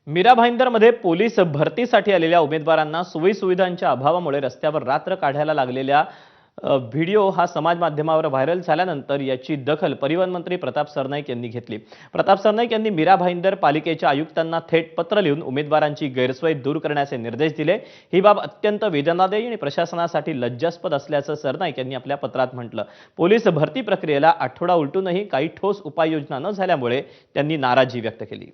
Mira भाईंदरमध्ये police भरतीसाठी आलेल्या उमेदवारांना सोयीसुविधांच्या अभावामुळे रस्त्यावर रात्र काढायला लागलेल्या व्हिडिओ हा समाज माध्यमावर व्हायरल झाल्यानंतर याची दखल परिवहन मंत्री प्रताप सरनाईक यांनी घेतली। प्रताप सरनाईक यांनी मीरा भाईंदर पालिकेच्या आयुक्तांना थेट पत्र लिहून उमेदवारांची गैरसोय दूर करण्याचे निर्देश दिले। ही बाब अत्यंत वेदनादायी आणि प्रशासनासाठी लज्जास्पद असल्याचं सरनाईक यांनी आपल्या पत्रात म्हटलं। पोलीस भरती प्रक्रियेला आठवडा उलटूनही काही ठोस उपाययोजना न झाल्यामुळे त्यांनी नाराजी व्यक्त केली।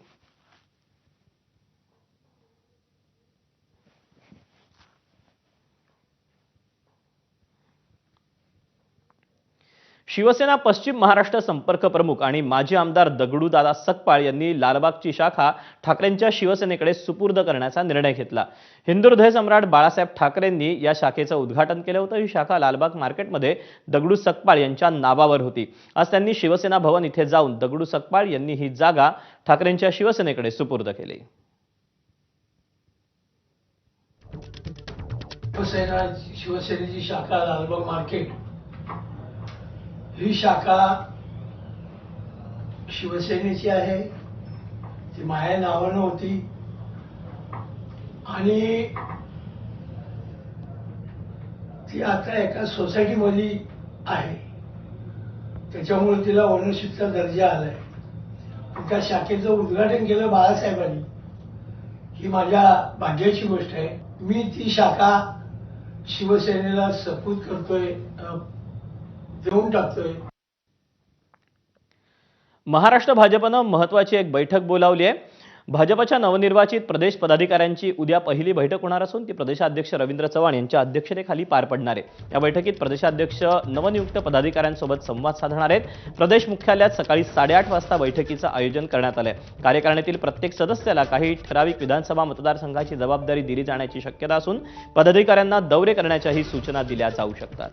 शिवसेना पश्चिम महाराष्ट्र संपर्क प्रमुख आणि माजी आमदार दगडूदादा सकपाळ यांनी लालबागची शाखा ठाकरेंच्या शिवसेनेकडे सुपूर्द करण्याचा निर्णय घेतला। हिंदू हृदय सम्राट बाळासाहेब ठाकरेंनी या शाखेचं उद्घाटन केलं होतं। ही शाखा लालबाग मार्केटमध्ये दगडू सकपाळ यांच्या नावावर होती। आज त्यांनी शिवसेना भवन इथे जाऊन दगडू सकपाळ यांनी ही जागा ठाकरेंच्या शिवसेनेकडे सुपूर्द केली। शिवसेनेची शाखा लालबाग मार्केट ही शाखा शिवसेनेची आहे। ती माझ्या नावानं होती आणि ती आता एका सोसायटीमध्ये आहे, त्याच्यामुळे तिला ओनरशिपचा दर्जा आलाय। त्या शाखेचं उद्घाटन केलं बाळासाहेबांनी, ही माझ्या भाग्याची गोष्ट आहे। मी ती शाखा शिवसेनेला सपूत करतोय, देऊन टाकतोय। महाराष्ट्र भाजपनं महत्त्वाची एक बैठक बोलावली आहे। भाजपच्या नवनिर्वाचित प्रदेश पदाधिकाऱ्यांची उद्या पहिली बैठक होणार असून ती प्रदेशाध्यक्ष रवींद्र चव्हाण यांच्या अध्यक्षतेखाली पार पडणार आहे। या बैठकीत प्रदेशाध्यक्ष नवनियुक्त पदाधिकाऱ्यांसोबत संवाद साधणार आहेत। प्रदेश मुख्यालयात सकाळी 8:30 वाजता बैठकीचं आयोजन करण्यात आलंय। कार्यकारिणीतील प्रत्येक सदस्याला काही ठराविक विधानसभा मतदारसंघाची जबाबदारी दिली जाण्याची शक्यता असून पदाधिकाऱ्यांना दौरे करण्याच्याही सूचना दिल्या जाऊ शकतात।